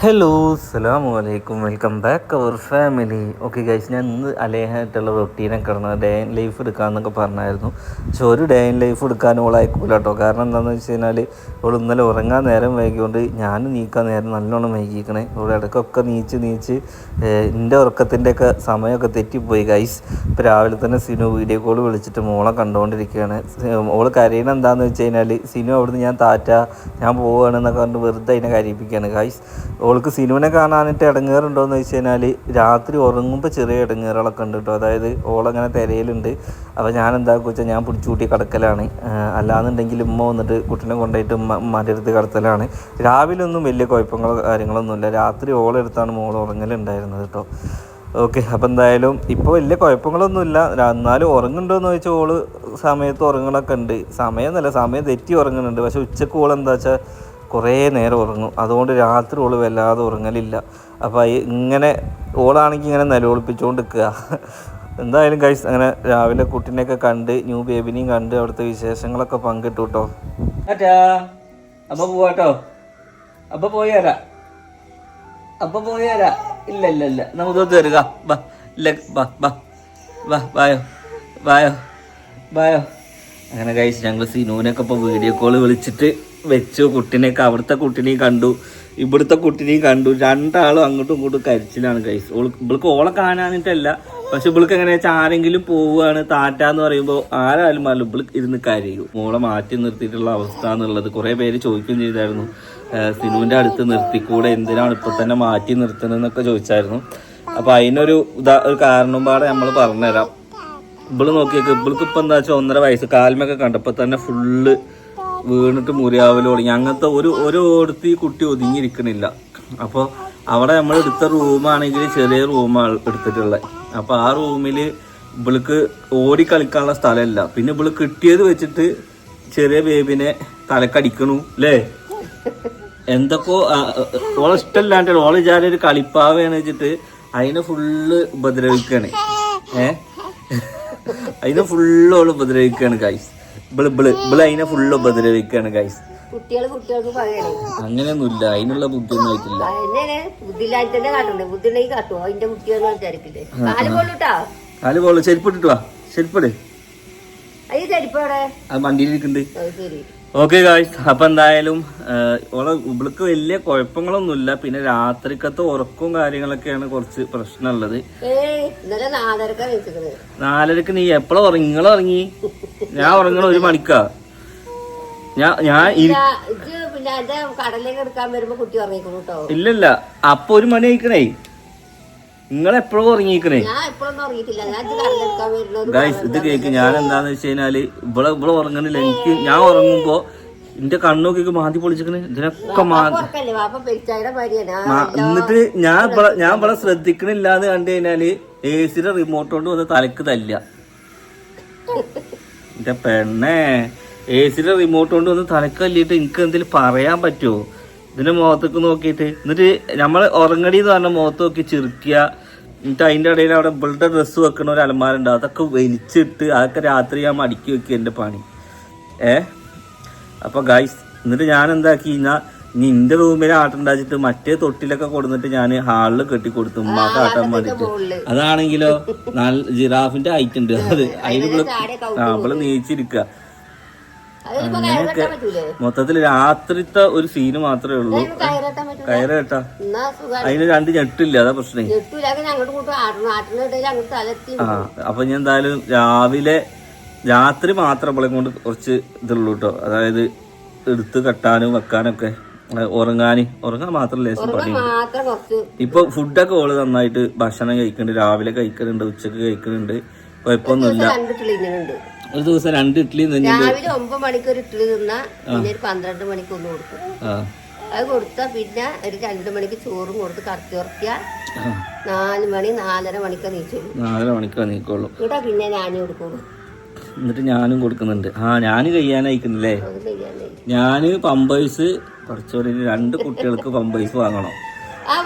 Hello അസ്സലാമു അലൈക്കും, welcome back our family. Okay guys, ഞാൻ ഇന്ന് അലേഹായിട്ടുള്ള റൊട്ടീനൊക്കെ കിടന്നത് ഡേ ഇൻ ലൈഫ് എടുക്കാമെന്നൊക്കെ പറഞ്ഞായിരുന്നു. പക്ഷെ ഒരു ഡേ ഇൻ ലൈഫ് എടുക്കാൻ ഓളായിക്കൂല കേട്ടോ. കാരണം എന്താണെന്ന് വെച്ച് കഴിഞ്ഞാൽ ഓൾ ഇന്നലെ ഉറങ്ങാൻ നേരം വൈകിക്കൊണ്ട് ഞാൻ നീക്കാൻ നേരം നല്ലോണം വൈകിക്കണേ. ഓൾ ഇടയ്ക്കൊക്കെ നീച്ച് എൻ്റെ ഉറക്കത്തിൻ്റെയൊക്കെ സമയമൊക്കെ തെറ്റിപ്പോയി ഗൈസ്. ഇപ്പോൾ രാവിലെ തന്നെ സിനു വീഡിയോ കോൾ വിളിച്ചിട്ട് മോളെ കണ്ടുകൊണ്ടിരിക്കുകയാണ്. ഓൾ കരയണം എന്താണെന്ന് വെച്ച് കഴിഞ്ഞാൽ സിനു അവിടുന്ന് ഞാൻ പോവുകയാണെന്നൊക്കെ പറഞ്ഞിട്ട് വെറുതെ അതിനെ കരയിപ്പിക്കുകയാണ് ഗൈസ്. ഓൾക്ക് സിനുവിനെ കാണാനായിട്ട് ഇടങ്ങേറുണ്ടോയെന്ന് വെച്ച് കഴിഞ്ഞാൽ രാത്രി ഉറങ്ങുമ്പോൾ ചെറിയ ഇടങ്ങേറുകളൊക്കെ ഉണ്ട് കേട്ടോ. അതായത് ഓളങ്ങനെ തിരയലുണ്ട്. അപ്പോൾ ഞാൻ എന്താക്കുക വെച്ചാൽ ഞാൻ പിടിച്ചുകൂട്ടി കിടക്കലാണ്. അല്ലാന്നുണ്ടെങ്കിൽ ഉമ്മ വന്നിട്ട് കുട്ടീനെ കൊണ്ടുപോയിട്ട് ഉമ്മാൻ്റെ അടുത്ത് കിടത്തലാണ്. രാവിലെ ഒന്നും വലിയ കുഴപ്പങ്ങളോ കാര്യങ്ങളൊന്നുമില്ല. രാത്രി ഓളെടുത്താണ് മോൾ ഉറങ്ങലുണ്ടായിരുന്നത് കേട്ടോ. ഓക്കെ, അപ്പോൾ എന്തായാലും ഇപ്പോൾ വലിയ കുഴപ്പങ്ങളൊന്നുമില്ല. എന്നാലും ഉറങ്ങുന്നുണ്ടോയെന്ന് ചോദിച്ചാൽ ഓള് സമയത്ത് ഉറങ്ങണമൊക്കെ ഉണ്ട്. സമയം തെറ്റി ഉറങ്ങുന്നുണ്ട്. പക്ഷേ ഉച്ചക്ക് ഓൾ എന്താ വെച്ചാൽ കുറേ നേരം ഉറങ്ങും. അതുകൊണ്ട് രാത്രി ഓൾ വല്ലാതെ ഉറങ്ങലില്ല. അപ്പോൾ ഇങ്ങനെ ഓളാണെങ്കിൽ ഇങ്ങനെ നിലവിളിപ്പിച്ചുകൊണ്ട് നിൽക്കുക. എന്തായാലും ഗൈസ്, അങ്ങനെ രാവിലെ കുട്ടീനെയൊക്കെ കണ്ട് ന്യൂ ബേബിനെയും കണ്ട് അവിടുത്തെ വിശേഷങ്ങളൊക്കെ പങ്കിട്ടു കേട്ടോ. അപ്പോൾ പോവാട്ടോ, അപ്പോൾ പോയാരാ ഇല്ല നമുക്ക് തരുക. ബായോ. അങ്ങനെ ഗൈസ്, ഞങ്ങൾ സിനുവിനൊക്കെ ഇപ്പോൾ വീഡിയോ കോൾ വിളിച്ചിട്ട് വെച്ചു. കുട്ടീനെയൊക്കെ അവിടുത്തെ കുട്ടീനെയും കണ്ടു, ഇവിടുത്തെ കുട്ടീനെയും കണ്ടു. രണ്ടാളും അങ്ങോട്ടും ഇങ്ങോട്ടും കരിച്ചിലാണ് ഗൈസ്. ഇവൾക്ക് ഓളെ കാണാനിട്ടല്ല, പക്ഷെ ഇവൾക്ക് എങ്ങനെ വെച്ചാൽ ആരെങ്കിലും പോവുകയാണ് താറ്റാന്ന് പറയുമ്പോൾ ആരായാലും പറഞ്ഞു ഇവൾക്ക് ഇരുന്ന് കരയും. മോളെ മാറ്റി നിർത്തിയിട്ടുള്ള അവസ്ഥ എന്നുള്ളത് കുറേ പേര് ചോദിക്കുകയും ചെയ്തായിരുന്നു. സിനുവിൻ്റെ അടുത്ത് നിർത്തിക്കൂടെ, എന്തിനാണ് ഇപ്പം തന്നെ മാറ്റി നിർത്തുന്നതെന്നൊക്കെ ചോദിച്ചായിരുന്നു. അപ്പോൾ അതിനൊരു കാരണം പാടെ നമ്മൾ പറഞ്ഞുതരാം. ഇവള് നോക്കിയേക്ക്, ഇവൾക്ക് ഇപ്പം എന്താ വെച്ചാൽ 1.5 വയസ്സ്. കാൽമൊക്കെ കണ്ടപ്പോൾ തന്നെ ഫുള്ള് വീണിട്ട് മുറിയാവല് തുടങ്ങി. അങ്ങനത്തെ ഒരു ഓടത്ത് ഈ കുട്ടി ഒതുങ്ങിയിരിക്കണില്ല. അപ്പോൾ അവിടെ നമ്മൾ എടുത്ത റൂമാണെങ്കിൽ ചെറിയ റൂമാണ് എടുത്തിട്ടുള്ളത്. അപ്പോൾ ആ റൂമിൽ ഇവൾക്ക് ഓടി കളിക്കാനുള്ള സ്ഥലമില്ല. പിന്നെ ഇവള് കിട്ടിയത് വെച്ചിട്ട് ചെറിയ ബേബിനെ തലക്കടിക്കണു അല്ലേ, എന്തൊക്കെ ഓളെ ഇഷ്ടമില്ലാണ്ട് ഓളെ വിചാരം ഒരു കളിപ്പാവയാണ് വെച്ചിട്ട് അതിനെ ഫുള്ള് ഉപദ്രവിക്കാണ്. അതിനെ ഫുള്ള് ഓള് ഉപദ്രവിക്കാണ് ഗൈസ്. ഇബിള് അതിനെ ഫുള്ള് ഉപദ്രവിക്കാണ് ഗൈസ്. അങ്ങനെയൊന്നുമില്ല, അതിനുള്ള ബുദ്ധിയൊന്നും ആയിട്ടില്ല. കാല് പോളൂ, ചെരുപ്പിട്ടിട്ട് വാ, ചെരുപ്പിട്. അത് വണ്ടിയിലിരിക്കുന്നുണ്ട്. ഓക്കെ ഗായ്സ്, അപ്പൊ എന്തായാലും ഇവൾക്ക് വലിയ കുഴപ്പങ്ങളൊന്നുമില്ല. പിന്നെ രാത്രിക്കത്തെ ഉറക്കവും കാര്യങ്ങളൊക്കെയാണ് കുറച്ച് പ്രശ്നമുള്ളത്. 4:30 നീ എപ്പോഴാ ഉറങ്ങി? നിങ്ങളുറങ്ങി? ഞാൻ ഉറങ്ങണ 1 മണിക്കാ. ഇല്ലല്ല, അപ്പൊ 1 മണി ആയിക്കണേ. നിങ്ങൾ എപ്പോഴും ഉറങ്ങിക്കണേ ഗൈസ്. ഇത് കേക്ക്, ഞാൻ എന്താന്ന് വെച്ച് കഴിഞ്ഞാല് ഇവിടെ ഉറങ്ങണില്ല. ഞാൻ ഉറങ്ങുമ്പോ എന്റെ കണ്ണൊക്കെ മാന്തി പൊളിച്ചിക്കണ്. ഇതിനൊക്കെ എന്നിട്ട് ഞാൻ ഇവിടെ ശ്രദ്ധിക്കണില്ലാന്ന് കണ്ടു കഴിഞ്ഞാല് AC-യുടെ റിമോട്ട് കൊണ്ട് വന്ന് തലക്ക് തല്ല. എന്റെ പെണ്ണേ, AC-യുടെ റിമോട്ട് കൊണ്ട് വന്ന് തലക്ക് തല്ലിയിട്ട് എനിക്ക് എന്തെങ്കിലും പറയാൻ പറ്റുമോ? ഇതിന്റെ മുഖത്തേക്ക് നോക്കിയിട്ട് എന്നിട്ട് നമ്മൾ ഉറങ്ങടി എന്ന് പറഞ്ഞ മുഖത്ത് നോക്കി ചിരിക്കുക. എന്നിട്ട് അതിൻ്റെ ഇടയിൽ അവിടെ ഇവളുടെ ഡ്രസ്സ് വെക്കണ ഒരു അലമാരുണ്ട്, അതൊക്കെ വലിച്ചിട്ട് അതൊക്കെ രാത്രി ഞാൻ മടക്കി വെക്കുക എൻ്റെ പണി. അപ്പോൾ ഗൈസ്, എന്നിട്ട് ഞാൻ എന്താക്കി നിന്റെ റൂമിൽ ആട്ടുണ്ടാച്ചിട്ട് മറ്റേ തൊട്ടിലൊക്കെ കൊടുത്തിട്ട് ഞാൻ ഹാളിൽ കെട്ടി കൊടുത്തു ഉമ്മാക്ക് ആട്ടാൻ വേണ്ടിട്ട്. അതാണെങ്കിലോ നല്ല ജിറാഫിന്റെ ഹൈറ്റ് ഉണ്ട്. അത് അതിന് ഇവള് നീച്ചിരിക്കുക. അങ്ങനെയൊക്കെ മൊത്തത്തിൽ രാത്രിത്തെ ഒരു സീന് മാത്രമേ ഉള്ളൂ. കയറ് കേട്ടാ, അതിന് 2 ഞെട്ടില്ല, അതാ പ്രശ്നം. അപ്പൊ ഞാൻ എന്തായാലും രാത്രി മാത്രം അവളെ കൊണ്ട് കുറച്ച് ഇതുള്ളൂ കേട്ടോ. അതായത് എടുത്ത് കെട്ടാനും വെക്കാനൊക്കെ, ഉറങ്ങാൻ മാത്രം ലേശം പണിയുണ്ട്. ഇപ്പൊ ഫുഡൊക്കെ ഓള് നന്നായിട്ട് ഭക്ഷണം കഴിക്കുന്നുണ്ട്. രാവിലെ കഴിക്കുന്നുണ്ട്, ഉച്ചക്ക് കഴിക്കുന്നുണ്ട്, കുഴപ്പമൊന്നുമില്ല. ഒരു ദിവസം 2 ഇഡ്ഡലി രാവിലെ 9 മണിക്ക് ഒരു ഇഡ്ഡലി തിന്നാ പിന്നെ ഒരു 12 മണിക്ക് ഒന്ന് കൊടുക്കും. അത് കൊടുത്താ പിന്നെ ഒരു 2 മണിക്ക് ചോറും കൊടുത്ത് കറക്കി ഉറക്കിയ 4 മണി 4:30 മണിക്കാ നീച്ചോളൂ. 4:30 മണിക്കാ നീക്കുള്ളൂ. ഇവിടെ പിന്നെ ഞാനും കൊടുക്കുള്ളൂ. എന്നിട്ട് ഞാനും കൊടുക്കുന്നുണ്ട്. ഞാന് കഴിയാനായിക്കുന്നില്ലേ. ഞാന് പമ്പേഴ്സ് കുറച്ചൊരു 2 കുട്ടികൾക്ക് പമ്പേഴ്സ് വാങ്ങണം.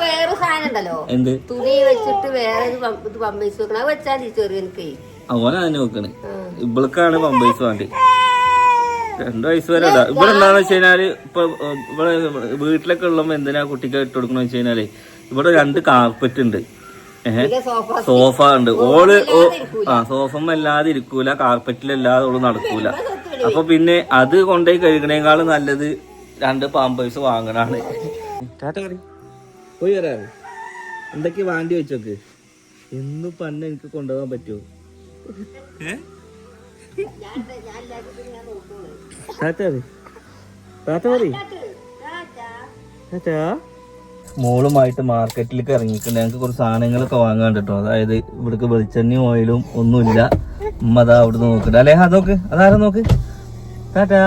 വേറെ സാധനം ഉണ്ടല്ലോ, എന്ത് തുണി വെച്ചിട്ട് വേറെ പമ്പേഴ്സ് വെക്കണം. അത് വെച്ചാൽ ചെറിയ എനിക്ക് അവനാ തന്നെ വെക്കണേ. ഇവൾക്കാണ് പമ്പേഴ്സ് വേണ്ടി. 2 വയസ്സ് വരെ ഇടാം. ഇവിടെ എന്താന്ന് വെച്ച് കഴിഞ്ഞാല് ഇപ്പൊ ഇവിടെ വീട്ടിലൊക്കെ ഉള്ളപ്പോ എന്തിനാ കുട്ടിക്ക് ഇട്ട് കൊടുക്കണെന്ന് വെച്ച് കഴിഞ്ഞാല് ഇവിടെ 2 കാർപ്പറ്റ് ഉണ്ട്, സോഫ ഉണ്ട്. ഓള് സോഫമ്മ അല്ലാതെ ഇരിക്കൂല, കാർപ്പറ്റിലല്ലാതെ ഓള് നടക്കൂല. അപ്പൊ പിന്നെ അത് കൊണ്ടുപോയി കഴുകണേക്കാളും നല്ലത് 2 പാമ്പേഴ്സ് വാങ്ങണാണ്. പോയി വരാറ് എന്തൊക്കെയാ വാണ്ടി വെച്ചോക്ക്. എന്നും പന്ന എനിക്ക് കൊണ്ടുപോകാൻ പറ്റുമോ? മോളുമായിട്ട് മാർക്കറ്റിലേക്ക് ഇറങ്ങിയിട്ടുണ്ട്. ഞങ്ങൾക്ക് കുറച്ച് സാധനങ്ങളൊക്കെ വാങ്ങാൻ കേട്ടോ. അതായത് ഇവിടേക്ക് വെളിച്ചെണ്ണയും ഓയിലും ഒന്നുമില്ല. ഉമ്മ അതാ അവിടെ നോക്കണ്ട അല്ലേ? അതൊക്കെ അതാരാ നോക്ക്. ടാറ്റാ.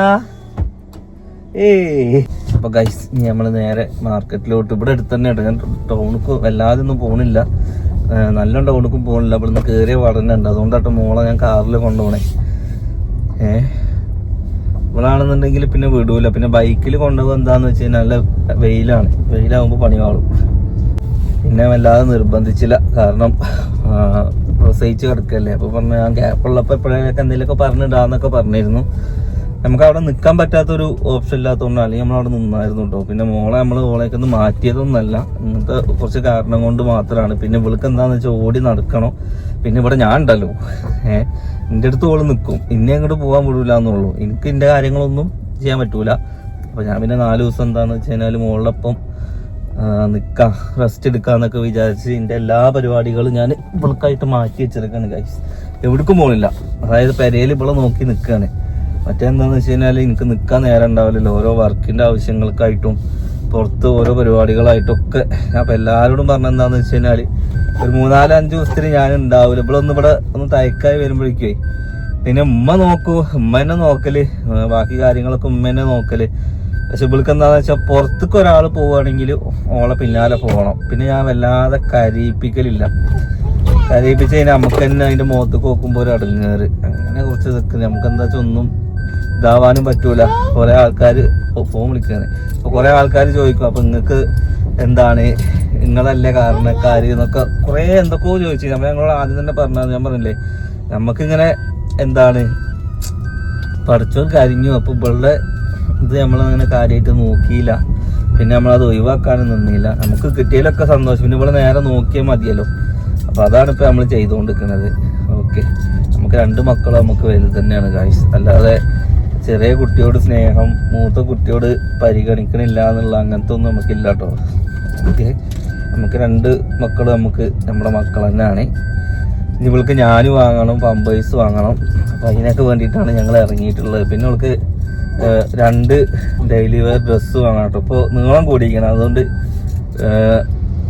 അപ്പൊ ഗൈസ് ഇനി നമ്മള് നേരെ മാർക്കറ്റിലോട്ട്. ഇവിടെ അടുത്ത് തന്നെ ഉണ്ട്. ഞാൻ ടൗണിക്ക് വല്ലാതെ ഒന്നും പോണില്ല, നല്ല ടൗണിക്കും പോണില്ല. ഇവിടുന്ന് കയറിയ പഠനം ഉണ്ട്. അതുകൊണ്ടാട്ടോ മോളെ ഞാൻ കാറിൽ കൊണ്ടുപോണേ. ഇവളാണെന്നുണ്ടെങ്കിൽ പിന്നെ വിടൂല. പിന്നെ ബൈക്കിൽ കൊണ്ടുപോകുക എന്താന്ന് വെച്ച് കഴിഞ്ഞാൽ നല്ല വെയിലാണ്, വെയിലാകുമ്പോൾ പണി വാളും. പിന്നെ വല്ലാതെ നിർബന്ധിച്ചില്ല, കാരണം പ്രസവിച്ച് കിടക്കല്ലേ. അപ്പൊ പറഞ്ഞ ഞാൻ ഗ്യാപ്പുള്ളപ്പോ എപ്പോഴൊക്കെ എന്തെങ്കിലുമൊക്കെ പറഞ്ഞിടാന്നൊക്കെ പറഞ്ഞിരുന്നു. നമുക്ക് അവിടെ നിൽക്കാൻ പറ്റാത്തൊരു ഓപ്ഷൻ ഇല്ലാത്തതുകൊണ്ട് അല്ലെങ്കിൽ നമ്മളവിടെ നിന്നായിരുന്നു കേട്ടോ. പിന്നെ മോളെ നമ്മൾ ഓളേക്ക് ഒന്ന് മാറ്റിയതൊന്നല്ല, ഇങ്ങനത്തെ കുറച്ച് കാരണം കൊണ്ട് മാത്രമാണ്. പിന്നെ ഇവൾക്ക് എന്താന്ന് വെച്ചാൽ ഓടി നടക്കണം. പിന്നെ ഇവിടെ ഞാൻ ഉണ്ടല്ലോ, എൻ്റെ അടുത്ത് ഓള് നിൽക്കും, ഇന്നെ അങ്ങോട്ട് പോകാൻ വിടൂല എന്നുള്ളൂ. എനിക്ക് എൻ്റെ കാര്യങ്ങളൊന്നും ചെയ്യാൻ പറ്റൂല. അപ്പൊ ഞാൻ പിന്നെ 4 ദിവസം എന്താന്ന് വെച്ച് കഴിഞ്ഞാൽ മോളൊപ്പം നിൽക്കാം, റെസ്റ്റ് എടുക്കാന്നൊക്കെ വിചാരിച്ച് എൻ്റെ എല്ലാ പരിപാടികളും ഞാൻ ഇവൾക്കായിട്ട് മാറ്റി വെച്ചെടുക്കാണ് ഗൈസ്. എവിടേക്കും പോണില്ല, അതായത് പെരയിൽ ഇവളെ നോക്കി നിൽക്കുകയാണ്. മറ്റെന്താന്ന് വെച്ച് കഴിഞ്ഞാൽ എനിക്ക് നിൽക്കാൻ നേരം ഉണ്ടാവില്ലല്ലോ, ഓരോ വർക്കിൻ്റെ ആവശ്യങ്ങൾക്കായിട്ടും പുറത്ത് ഓരോ പരിപാടികളായിട്ടൊക്കെ. ഞാൻ അപ്പം എല്ലാവരോടും പറഞ്ഞെന്താന്ന് വെച്ച് കഴിഞ്ഞാൽ ഒരു 3-4-5 ദിവസത്തിന് ഞാൻ ഉണ്ടാവില്ല. ഇവിടെ ഒന്ന് തയക്കായി വരുമ്പോഴേക്കേ പിന്നെ ഉമ്മ നോക്കൂ, ഉമ്മ തന്നെ നോക്കല്, ബാക്കി കാര്യങ്ങളൊക്കെ ഉമ്മ തന്നെ നോക്കല്. പക്ഷെ ഇവൾക്ക് എന്താണെന്ന് വെച്ചാൽ പുറത്തേക്ക് ഒരാൾ പോവുകയാണെങ്കിൽ ഓളെ പിന്നാലെ പോകണം. പിന്നെ ഞാൻ വല്ലാതെ കരയിപ്പിക്കലില്ല. കരയിപ്പിച്ച് കഴിഞ്ഞാൽ നമുക്ക് തന്നെ അതിൻ്റെ മുഖത്തേക്ക് നോക്കുമ്പോൾ ഒരു അടങ്ങേറ്, അങ്ങനെ കുറച്ച് നിൽക്കുന്നത്. നമുക്ക് എന്താ വെച്ചാൽ ഒന്നും ഇതാവാനും പറ്റൂല. കുറെ ആൾക്കാർ ഫോൺ വിളിക്കുകയാണ്. അപ്പോൾ കുറെ ആൾക്കാർ ചോദിക്കും, അപ്പം നിങ്ങൾക്ക് എന്താണ്, നിങ്ങളല്ലേ കാരണക്കാര് എന്നൊക്കെ കുറേ എന്തൊക്കെയോ ചോദിച്ചു. ഞങ്ങളോട് ആദ്യം തന്നെ പറഞ്ഞത്, ഞാൻ പറഞ്ഞില്ലേ നമുക്കിങ്ങനെ എന്താണ് പഠിച്ചോൻ കരിഞ്ഞു. അപ്പോൾ ഇവളുടെ ഇത് നമ്മളങ്ങനെ കാര്യമായിട്ട് നോക്കിയില്ല. പിന്നെ നമ്മളത് ഒഴിവാക്കാനും നിന്നില്ല. നമുക്ക് കിട്ടിയതിലൊക്കെ സന്തോഷം. പിന്നെ ഇവിടെ നേരെ നോക്കിയാൽ മതിയല്ലോ. അപ്പോൾ അതാണ് ഇപ്പോൾ നമ്മൾ ചെയ്തുകൊണ്ടിരിക്കുന്നത്. ഓക്കെ, നമുക്ക് 2 മക്കളും നമുക്ക് വലുത് തന്നെയാണ് ഗൈസ്. അല്ലാതെ ചെറിയ കുട്ടിയോട് സ്നേഹം, മൂത്ത കുട്ടിയോട് പരിഗണിക്കണില്ല എന്നുള്ള അങ്ങനത്തെ ഒന്നും നമുക്കില്ല കേട്ടോ. ഓക്കെ, നമുക്ക് 2 മക്കൾ നമുക്ക് നമ്മുടെ മക്കൾ തന്നെയാണ്. ഇനി ഇവൾക്ക് ഞാൻ വാങ്ങണം, പമ്പേഴ്സ് വാങ്ങണം. അപ്പം അതിനൊക്കെ വേണ്ടിയിട്ടാണ് ഞങ്ങൾ ഇറങ്ങിയിട്ടുള്ളത്. പിന്നെ അവൾക്ക് 2 ഡെയിലി വെയർ ഡ്രസ്സ് വാങ്ങണം കേട്ടോ. ഇപ്പോൾ നീളം കൂടിയിരിക്കണം, അതുകൊണ്ട്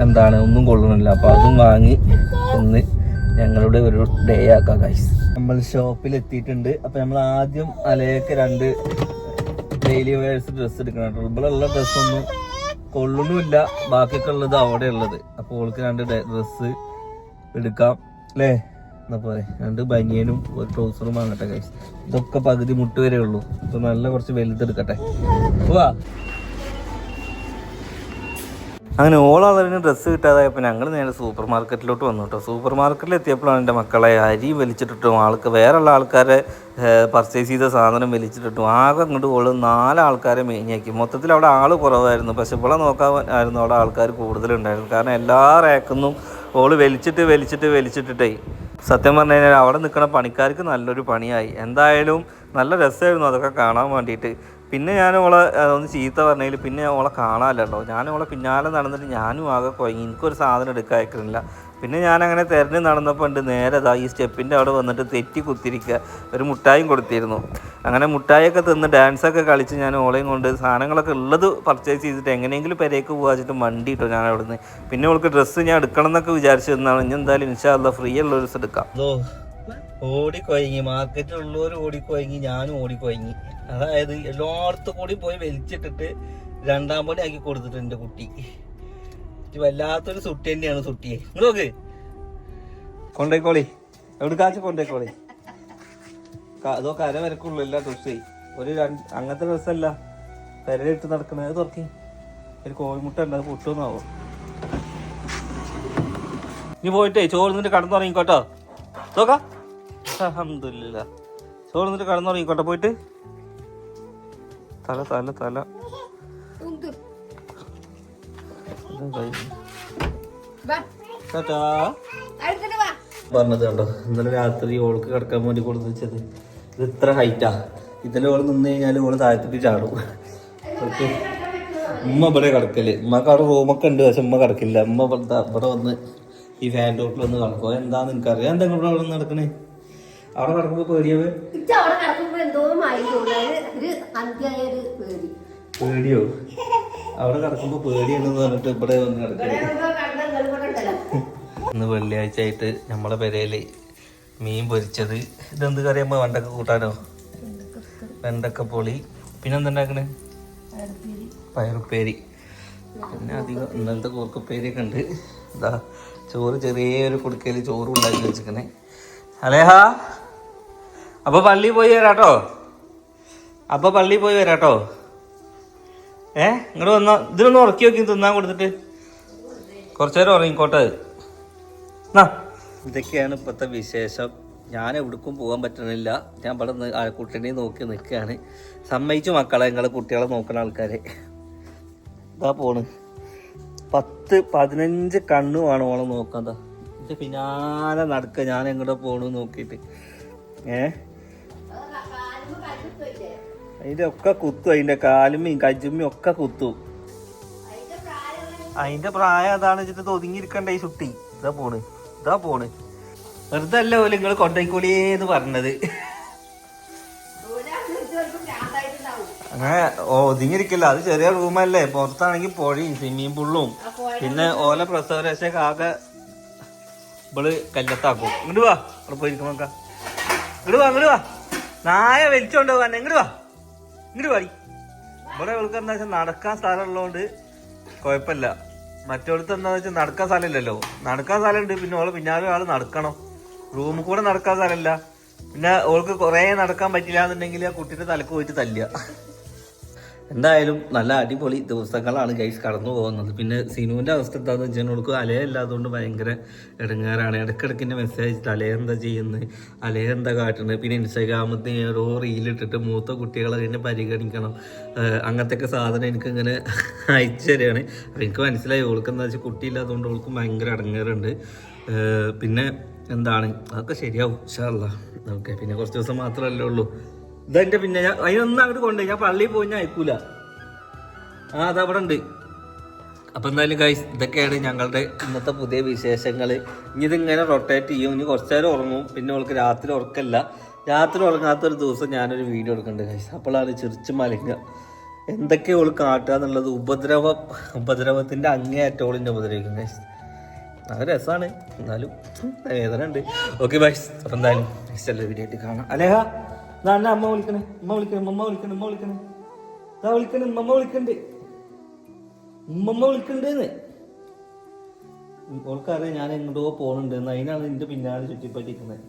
എന്താണ് ഒന്നും കൊള്ളണില്ല. അപ്പോൾ അതും വാങ്ങി ഒന്ന് ഞങ്ങളുടെ ഒരു ഡേ ആക്കാം ഗൈസ്. നമ്മൾ ഷോപ്പിൽ എത്തിയിട്ടുണ്ട്. അപ്പം നമ്മൾ ആദ്യം അലയൊക്കെ 2 ഡെയിലി വെയർസ് ഡ്രസ്സ് എടുക്കണം കേട്ടോ. ഇവിടെ ഉള്ള ഡ്രസ്സൊന്നും കൊള്ളണമില്ല, ബാക്കിയൊക്കെ ഉള്ളത് അവിടെ ഉള്ളത്. അപ്പോൾ ഓൾക്ക് 2 ഡ്രസ്സ് എടുക്കാം അല്ലേ? എന്നാ പോലെ 2 ബനിയനും ഒരു ട്രൗസറും വാങ്ങട്ടെ ഗൈസ്. ഇതൊക്കെ പകുതി മുട്ട് വരെ ഉള്ളൂ. ഇപ്പൊ നല്ല കുറച്ച് വലുതെടുക്കട്ടെ. പോവാ. അങ്ങനെ ഓളറിന് ഡ്രസ്സ് കിട്ടാതായപ്പോൾ ഞങ്ങൾ നേരെ സൂപ്പർ മാർക്കറ്റിലോട്ട് വന്നു കേട്ടോ. സൂപ്പർ മാർക്കറ്റിൽ എത്തിയപ്പോഴാണ് എൻ്റെ മക്കളെ അരി വലിച്ചിട്ടിട്ടും വേറെയുള്ള ആൾക്കാരെ പർച്ചേസ് ചെയ്ത സാധനം വലിച്ചിട്ടിട്ടും ആകെ അങ്ങോട്ട് ഓള് 4 ആൾക്കാരെ മേഞ്ഞാക്കി. മൊത്തത്തിൽ അവിടെ ആൾ കുറവായിരുന്നു, പക്ഷെ ഇവിടെ നോക്കാനായിരുന്നു അവിടെ ആൾക്കാർ കൂടുതലുണ്ടായിരുന്നു. കാരണം എല്ലാ റാക്കുന്നും ഓള് വലിച്ചിട്ടിട്ടേ സത്യം പറഞ്ഞു കഴിഞ്ഞാൽ അവിടെ നിൽക്കുന്ന പണിക്കാർക്ക് നല്ലൊരു പണിയായി. എന്തായാലും നല്ല രസമായിരുന്നു അതൊക്കെ കാണാൻ വേണ്ടിയിട്ട്. പിന്നെ ഞാൻ ഓളെ ഒന്ന് ചീത്ത പറഞ്ഞതിൽ പിന്നെ ഓളെ കാണാമല്ലോ. ഞാൻ ഓളെ പിന്നാലെ നടന്നിട്ട് ഞാനും ആകെ കുഴങ്ങി, എനിക്കൊരു സാധനം എടുക്കാൻ അയക്കുന്നില്ല. പിന്നെ ഞാനങ്ങനെ തിരഞ്ഞ് നടന്നപ്പോൾ ഉണ്ട് നേരെ ഈ സ്റ്റെപ്പിൻ്റെ അവിടെ വന്നിട്ട് തെറ്റി കുത്തിരിക്കുക. ഒരു മുട്ടായും കൊടുത്തിരുന്നു. അങ്ങനെ മുട്ടായൊക്കെ തിന്ന് ഡാൻസൊക്കെ കളിച്ച് ഞാൻ ഓളയും കൊണ്ട് സാധനങ്ങളൊക്കെ ഉള്ളത് പർച്ചേസ് ചെയ്തിട്ട് എങ്ങനെയെങ്കിലും പെരേക്ക് പോകാച്ചിട്ട് മണ്ടി കിട്ടും ഞാൻ അവിടെ നിന്ന്. പിന്നെ ഓൾക്ക് ഡ്രസ്സ് ഞാൻ എടുക്കണം എന്നൊക്കെ വിചാരിച്ചിരുന്നതാണ്. ഇനി എന്തായാലും ഇൻഷാ അല്ലാഹ് ഫ്രീ ഉള്ള ഒരു ദിവസം എടുക്കാം. ഓടിക്കൊയങ്ങി, മാർക്കറ്റിലുള്ളവർ ഓടിക്കൊയങ്ങി, ഞാനും ഓടിക്കൊയങ്ങി. അതായത് എല്ലായിടത്തും കൂടി പോയി വലിച്ചിട്ടിട്ട് 2ാം പണി ആക്കി കൊടുത്തിട്ട് എൻ്റെ കുട്ടി. വല്ലാത്തൊരു സുട്ടി തന്നെയാണ് സുട്ടിയെ. നോക്ക്, കൊണ്ടേക്കോളി, എവിടെ കാച്ച കൊണ്ടേക്കോളി. അതോ കര വരക്കുള്ളൂ എല്ലാ ഡ്രസ്സേ. ഒരു അങ്ങനത്തെ ഡ്രസ്സല്ല പെരയിലിട്ട് നടക്കണത്. തുറക്കി ഒരു കോഴിമുട്ട ഉണ്ട്, അത് പൊട്ടുന്നാവോ. ഇനി പോയിട്ടേ ചോറ് നിന്നിട്ട് തല തല തല പറഞ്ഞത് കണ്ടോ, ഇന്നലെ രാത്രി ഓൾക്ക് കിടക്കാൻ വേണ്ടി കൊടുത്ത് വെച്ചത് ഇത് ഇത്ര ഹൈറ്റാ. ഇതിൽ ഓള് നിന്ന് കഴിഞ്ഞാൽ ഓള് താഴത്തേക്ക് ചാടും. ഓക്കെ, ഉമ്മ ഇവിടെ കിടക്കല്. ഉമ്മക്ക് അവിടെ റൂമൊക്കെ ഉണ്ട്, പക്ഷെ ഉമ്മ കിടക്കില്ല. ഉമ്മ ഇവിടെ വന്ന് ഈ ഫാൻ ടോപ്പിൽ വന്ന് കിടക്കുക. എന്താന്ന് എനിക്കറിയാം. എന്താ ഇവിടെ അവിടെ നടക്കണേ? അവിടെ കിടക്കുമ്പോ പേടിയാവേ? പേടിയോ? അവിടെ കിടക്കുമ്പോ പേടിയാണെന്ന് പറഞ്ഞിട്ട് ഇവിടെ വന്ന് കിടക്കല്. ഇന്ന് വെള്ളിയാഴ്ച ആയിട്ട് നമ്മളെ പെരയില് മീൻ പൊരിച്ചത്. ഇതെന്ത് കറിയാകുമ്പോ വെണ്ടക്ക കൂട്ടാനോ? വെണ്ടക്ക പൊളി. പിന്നെ എന്തുണ്ടാക്കണേ? പയറുപ്പേരി. പിന്നെ അധികം ഇന്നലത്തെ കൂർക്കപ്പേരിയൊക്കെ ഉണ്ട്. ഇതാ ചോറ്, ചെറിയൊരു കുടുക്കയിൽ ചോറ് ഉണ്ടാക്കി വെച്ചിക്കണേ. അലേഹ, അപ്പൊ പള്ളി പോയി വരാട്ടോ. അപ്പൊ പള്ളി പോയി വരാട്ടോ. ഇങ്ങോട്ട് വന്നോ. ഇതിലൊന്ന് ഉറക്കി വെക്കി തിന്നാൻ കൊടുത്തിട്ട് കുറച്ചു നേരം ഉറങ്ങിക്കോട്ടെ. ഇതൊക്കെയാണ് ഇപ്പോഴത്തെ വിശേഷം. ഞാൻ എവിടേക്കും പോകാൻ പറ്റണില്ല. ഞാൻ ഇവിടെ നിന്ന് കുട്ടീനെ നോക്കി നിൽക്കുകയാണ്. സമ്മതിച്ചു മക്കളെ, നിങ്ങൾ കുട്ടികളെ നോക്കുന്ന ആൾക്കാരെ. ഇതാ പോണ് 10-15 കണ്ണുമാണ് ഓളെ നോക്കാന്താ. എൻ്റെ പിന്നാലെ നടക്കുക. ഞാൻ എങ്ങോട്ട് പോണു നോക്കിയിട്ട്. അതിൻ്റെ ഒക്കെ കുത്തും. അതിൻ്റെ കാലുമ്മയും കജുമ്മയും ഒക്കെ കുത്തും. അതിൻ്റെ പ്രായം അതാണ് വെച്ചിട്ട് ഒതുങ്ങിയിരിക്കണ്ട ഈ ചുട്ടി. ഇതാ പോണ്, ഇതാ പോണ്. വെറുതെ അല്ല പോലെ നിങ്ങൾ കൊണ്ടേക്കോളിയേന്ന് പറഞ്ഞത്. അങ്ങനെ ഒതുങ്ങിയിരിക്കില്ല. അത് ചെറിയ റൂമല്ലേ. പുറത്താണെങ്കിൽ പുഴയും സ്വിമ്മിങ് പൂളും പിന്നെ ഓല പ്രസവരക്ഷയൊക്കെ ആകെ ഇവള് കല്ലത്താക്കും. ഇങ്ങോട്ട് വാ, അവിടെ പോയിരിക്കും നോക്കാം. ഇങ്ങോട്ട് വാ, ഇങ്ങോട്ട് വാ. നായ വലിച്ചോണ്ട് പോകാൻ. ഇങ്ങോട്ട് വാ, ഇങ്ങോട്ട് വാടി. ഇവിടെ ഇവൾക്ക് എന്താ വെച്ചാൽ നടക്കാൻ സ്ഥലമുള്ളതുകൊണ്ട് കുഴപ്പമില്ല. മറ്റോടത്ത് എന്താന്ന് വെച്ചാൽ നടക്കാൻ സ്ഥലമില്ലല്ലോ. നടക്കാൻ സ്ഥലമുണ്ട്, പിന്നെ ഓളെ പിന്നാലെ ആള് നടക്കണം. റൂമിൽ കൂടെ നടക്കാൻ സ്ഥലമില്ല. പിന്നെ ഓൾക്ക് കുറേ നടക്കാൻ പറ്റില്ല എന്നുണ്ടെങ്കിൽ ആ കുട്ടീൻ്റെ തലക്ക് പോയിട്ട് തല്ലുക. എന്തായാലും നല്ല അടിപൊളി ദിവസങ്ങളാണ് ഗൈസ് കടന്നു പോകുന്നത്. പിന്നെ സിനുവിൻ്റെ അവസ്ഥ എന്താണെന്ന് വെച്ചാൽ ഓൾക്ക് അലയല്ലാത്തതുകൊണ്ട് ഭയങ്കര ഇടങ്ങേറാണ്. ഇടയ്ക്കിടയ്ക്കിൻ്റെ മെസ്സേജ് അയച്ചിട്ട് അലയ എന്താ ചെയ്യുന്നത്, അലയ എന്താ കാട്ടുന്നത്. പിന്നെ ഇൻസ്റ്റാഗ്രാമത്തിൽ ഓരോ റീലിട്ടിട്ട് മൂത്ത കുട്ടികളെ തന്നെ പരിഗണിക്കണം, അങ്ങനത്തെ സാധനം എനിക്കിങ്ങനെ അയച്ചു തരികയാണ്. അപ്പം എനിക്ക് മനസ്സിലായി ഓൾക്ക് എന്താ വെച്ചാൽ കുട്ടിയില്ലാത്തതുകൊണ്ട് ഓൾക്ക് ഭയങ്കര ഇടങ്ങേറുണ്ട്. പിന്നെ എന്താണ്, അതൊക്കെ ശരിയാവും ഇൻഷാ അല്ലാഹ്. ഓക്കെ, പിന്നെ കുറച്ച് ദിവസം മാത്രമല്ലേ ഉള്ളൂ. ഇതെൻ്റെ പിന്നെ ഞാൻ അതിനൊന്നും അങ്ങോട്ട് കൊണ്ടുപോയി. ഞാൻ പള്ളിയിൽ പോയി ഞാൻ അയക്കൂല. അതവിടെ ഉണ്ട്. അപ്പം എന്തായാലും ഗൈസ്, ഇതൊക്കെയാണ് ഞങ്ങളുടെ ഇന്നത്തെ പുതിയ വിശേഷങ്ങൾ. ഇനി ഇതിങ്ങനെ റൊട്ടേറ്റ് ചെയ്യും. ഇനി കുറച്ച് നേരം ഉറങ്ങും. പിന്നെ അവൾക്ക് രാത്രി ഉറക്കല്ല. രാത്രി ഉറങ്ങാത്തൊരു ദിവസം ഞാനൊരു വീഡിയോ എടുക്കുന്നുണ്ട് ഗൈസ്. അപ്പോഴാണ് ചിരിച്ച് മലങ്ങുക. എന്തൊക്കെയാണ് അവൾ കാട്ടുക എന്നുള്ളത്. ഉപദ്രവത്തിൻ്റെ അങ്ങേയറ്റോളിൻ്റെ ഉപദ്രവിക്കും ഗൈസ്. അത് രസമാണ്, എന്നാലും വേദന ഉണ്ട്. ഓക്കെ ബൈസ്, അപ്പം എന്തായാലും നെക്സ്റ്റ് എല്ലാ വീഡിയോ ആയിട്ട് കാണാം. അലേഹ, എന്നാ അമ്മ വിളിക്കണേ, ഉമ്മ വിളിക്കണേ, ഉമ്മ വിളിക്കണേ, ഉമ്മ വിളിക്കണേ, ഇതാ വിളിക്കണേ, ഉമ്മ വിളിക്കണ്ട്, ഉമ്മ വിളിക്കണ്ടെന്ന്. ഓൾക്കറിയാം ഞാൻ എങ്ങോട്ടോ പോകണുണ്ടെന്ന്. അതിനാണ് എൻ്റെ പിന്നാലെ ചുറ്റിപ്പറ്റിക്കുന്നത്.